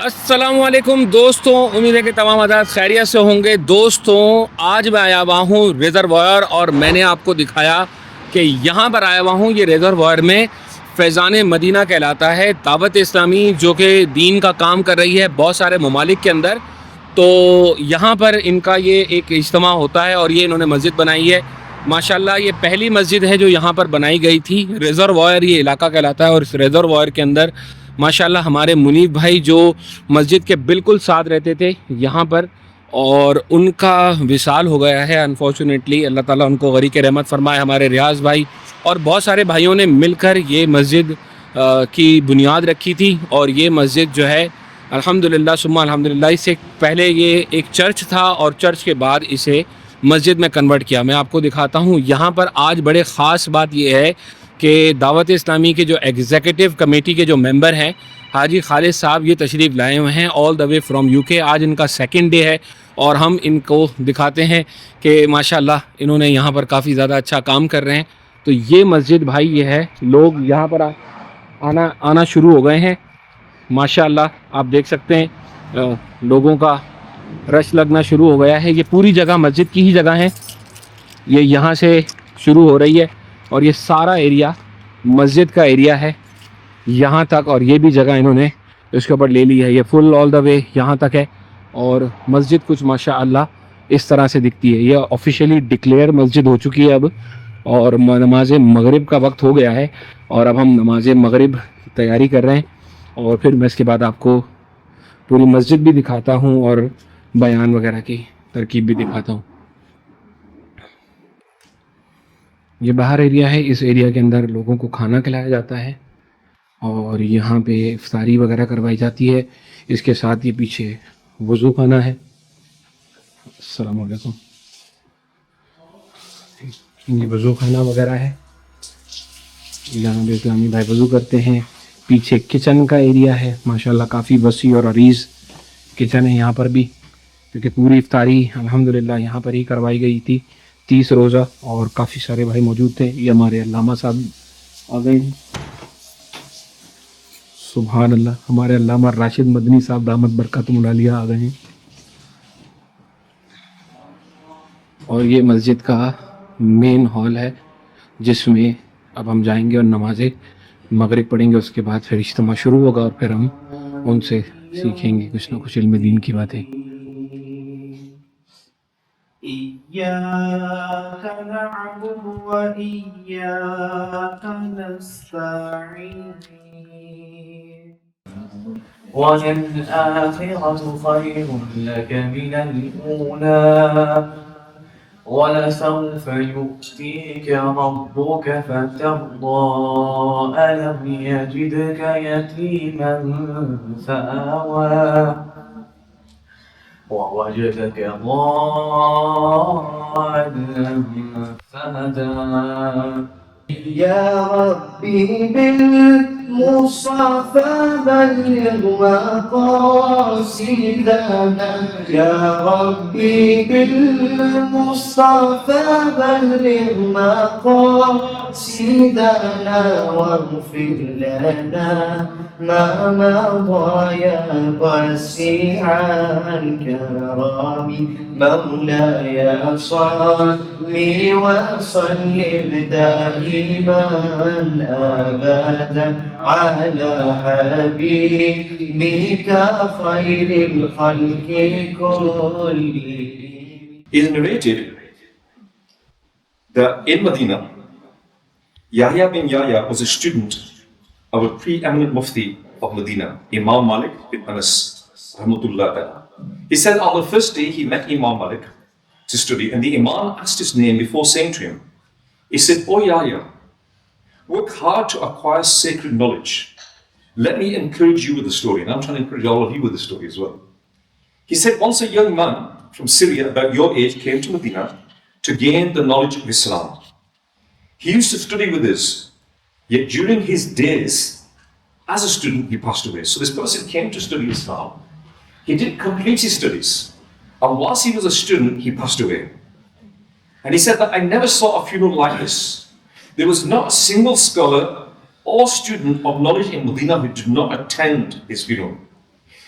अस्सलामुअलैकुम दोस्तों, उम्मीद है कि तमाम आज़ाद खैरियत से होंगे। दोस्तों, आज मैं आया हुआ हूँ रिज़र्वायर और मैंने आपको दिखाया कि यहाँ पर आया हुआ हूँ। ये रिज़र्वायर में फैज़ान मदीना कहलाता है, दावत इस्लामी जो कि दीन का काम कर रही है बहुत सारे ममालिक के अंदर। तो यहाँ पर इनका ये एक इज्तिमा होता है और ये इन्होंने मस्जिद बनाई है। माशाल्लाह ये पहली मस्जिद है जो यहाँ पर बनाई गई थी। रिज़र्वायर ये इलाका कहलाता है और इस रिज़र्वायर के अंदर माशाल्लाह हमारे मुनीब भाई जो मस्जिद के बिल्कुल साथ रहते थे यहाँ पर, और उनका विसाल हो गया है अनफॉर्चुनेटली। अल्लाह ताला उनको गरी के रहमत फरमाए। हमारे रियाज़ भाई और बहुत सारे भाइयों ने मिलकर ये मस्जिद की बुनियाद रखी थी। और ये मस्जिद जो है अल्हम्दुलिल्लाह सुम्मा अल्हम्दुलिल्लाह, इससे पहले ये एक चर्च था और चर्च के बाद इसे मस्जिद में कन्वर्ट किया। मैं आपको दिखाता हूँ। यहाँ पर आज बड़े ख़ास बात यह है कि दावत इस्लामी के जो एग्जीक्यूटिव कमेटी के जो मेंबर हैं हाजी खालिद साहब, ये तशरीफ़ लाए हुए हैं all the way from UK. आज इनका सेकंड डे है और हम इनको दिखाते हैं कि माशाल्लाह इन्होंने यहाँ पर काफ़ी ज़्यादा अच्छा काम कर रहे हैं। तो ये मस्जिद भाई ये है, लोग यहाँ पर आना शुरू हो गए हैं माशाल्लाह। आप देख सकते हैं लोगों का रश लगना शुरू हो गया है। ये पूरी जगह मस्जिद की ही जगह है, ये यहाँ से शुरू हो रही है और ये सारा एरिया मस्जिद का एरिया है यहाँ तक। और ये भी जगह इन्होंने इसके ऊपर ले ली है। ये फुल ऑल द वे यहाँ तक है और मस्जिद कुछ माशाअल्लाह इस तरह से दिखती है। ये ऑफिशियली डिक्लेयर मस्जिद हो चुकी है अब, और नमाज मगरिब का वक्त हो गया है और अब हम नमाज मगरिब की तैयारी कर रहे हैं। और फिर मैं इसके बाद आपको पूरी मस्जिद भी दिखाता हूँ और बयान वगैरह की तरकीब भी दिखाता हूँ। ये बाहर एरिया है, इस एरिया के अंदर लोगों को खाना खिलाया जाता है और यहाँ पे इफ्तारी वगैरह करवाई जाती है। इसके साथ ये पीछे वज़ू खाना है। अस्सलाम वालेकुम। ये वज़ू खाना वगैरह है, यहाँ पे इस्लामी भाई वज़ू करते हैं। पीछे किचन का एरिया है, माशाल्लाह काफ़ी वसी और अरीज़ किचन है यहाँ पर भी, क्योंकि पूरी इफ्तारी अल्हम्दुलिल्लाह यहाँ पर ही करवाई गई थी 30 रोज़ा और काफ़ी सारे भाई मौजूद थे। ये हमारे अल्लामा साहब आ गए हैं, सुभान अल्लाह। हमारे अल्लामा राशिद मदनी साहब दामत बरकतुहुल आलिया आ गए हैं। और ये मस्जिद का मेन हॉल है जिसमें अब हम जाएंगे और नमाज़ मगरिब पढ़ेंगे। उसके बाद फिर इज्तिमा शुरू होगा और फिर हम उनसे सीखेंगे कुछ ना कुछ इल्म दीन की बातें। इय्याक नअबुदु व इय्याक नस्तईन वलल-आखिरतु खैरुन लक मिनल ऊला ولسوف يؤتيك ربك فترضى ألم يجدك يتيما فآوى ووجدك ضالا فهدى يا ربي بالمصطفى بلغ مقاصدنا يا ربي بالمصطفى بلغ مقاصدنا واغفر لنا ما مضى يا واسع الكرم مولاي صل وسلم دائما ابدا على حبيبك خير الخلق كلهم. It is narrated that in Medina, Yahya bin Yahya was a student of a preeminent mufti of Medina, Imam Malik bin Anas, rahmatullah ta'ala. He said on the first day he met Imam Malik to study, and the Imam asked his name before saying to him. He said, "Oh Yahya, work hard to acquire sacred knowledge. Let me encourage you with the story." And I'm trying to encourage all of you with the story as well. He said, once a young man from Syria about your age came to Medina to gain the knowledge of Islam. He used to study with us, yet during his days as a student he passed away. So this person came to study Islam. He didn't complete his studies, and whilst he was a student he passed away. And he said that I never saw a funeral like this. There was not a single scholar or student of knowledge in Medina who did not attend his funeral.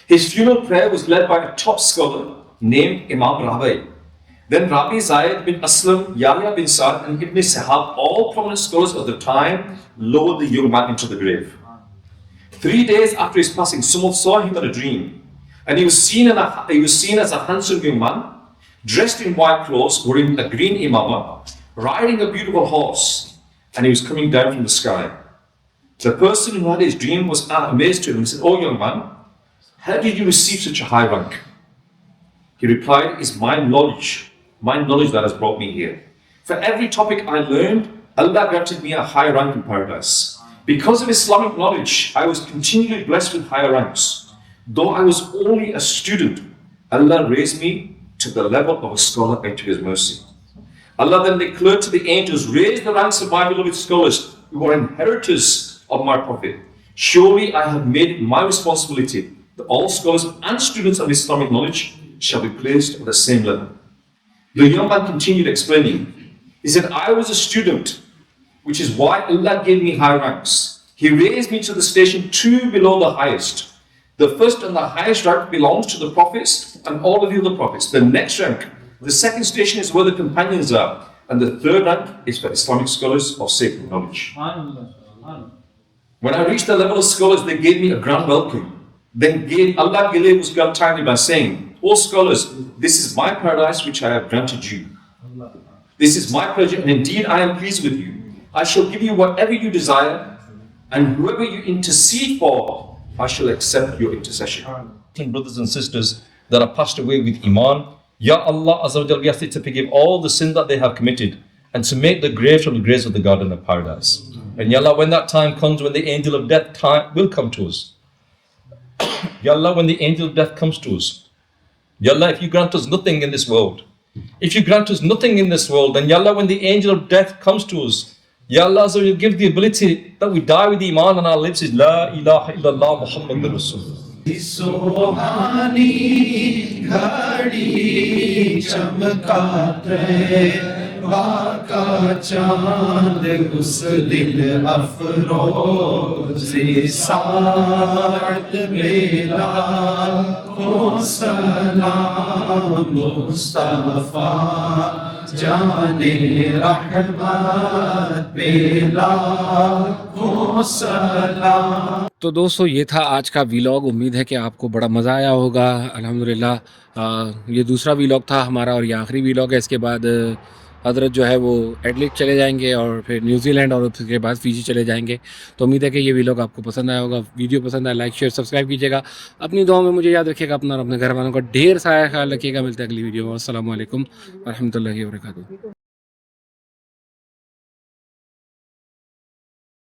His funeral prayer was led by a top scholar named Imam Rabi. Then Rabi Zayed bin Aslam, Yahya bin Sa'd, and Ibn Sahab, all prominent scholars of the time, lowered the young man into the grave. 3 days after his passing, someone saw him in a dream, and he was seen as a handsome young man, dressed in white clothes, wearing a green imamah, riding a beautiful horse, and he was coming down from the sky. The person who had his dream was amazed to him and said, "Oh young man, how did you receive such a high rank?" He replied, "It's my knowledge that has brought me here. For every topic I learned, Allah granted me a high rank in paradise. Because of Islamic knowledge, I was continually blessed with higher ranks. Though I was only a student, Allah raised me to the level of a scholar out of His mercy." Allah then declared to the angels, "Raise the ranks of my beloved scholars who are inheritors of my Prophet. Surely I have made it my responsibility that all scholars and students of Islamic knowledge shall be placed on the same level." The young man continued explaining. He said, "I was a student, which is why Allah gave me high ranks. He raised me to the station 2 below the highest. The first and the highest rank belongs to the prophets and all of the other prophets. The next rank, the second station, is where the companions are. And the third rank is for Islamic scholars of sacred knowledge." When I reached the level of scholars, they gave me a grand welcome. Then Allah gave us God timely by saying, "O scholars, this is my paradise which I have granted you. This is my pleasure, and indeed I am pleased with you. I shall give you whatever you desire, and whoever you intercede for, I shall accept your intercession." Brothers and sisters that are passed away with Iman, Ya Allah Azza wa Jalla, we ask you to forgive all the sin that they have committed and to make the graves from the graves of the garden of paradise. And Ya Allah, when that time comes, when the angel of death will come to us, Ya Allah, when the angel of death comes to us, Ya Allah, if you grant us nothing in this world, then Ya Allah, when the angel of death comes to us, Ya Allah, so you give the ability that we die with Iman on our lips is La ilaha illallah Muhammadur Rasulullah. सुहानी घड़ी चमकाते वाका चांद उस दिल अफरोज़ साथ मेरा को सलाम मुस्तफा जाने रहमत बेला को सलाम। तो दोस्तों ये था आज का वीलॉग। उम्मीद है कि आपको बड़ा मज़ा आया होगा। अल्हम्दुलिल्लाह ये दूसरा वीलॉग था हमारा और ये आखिरी वीलॉग है। इसके बाद हज़रत जो है वो एडलेड चले जाएंगे और फिर न्यूजीलैंड और उसके बाद फ़िजी चले जाएंगे। तो उम्मीद है कि ये वीलॉग आपको पसंद आया होगा। वीडियो पसंद आया लाइक शेयर सब्सक्राइब कीजिएगा। अपनी दुआओं में मुझे याद रखिएगा, अपना और अपने घर वालों का ढेर सारा ख्याल रखिएगा। मिलते हैं अगली वीडियो में। अस्सलामु अलैकुम व रहमतुल्लाहि व बरकातुहू।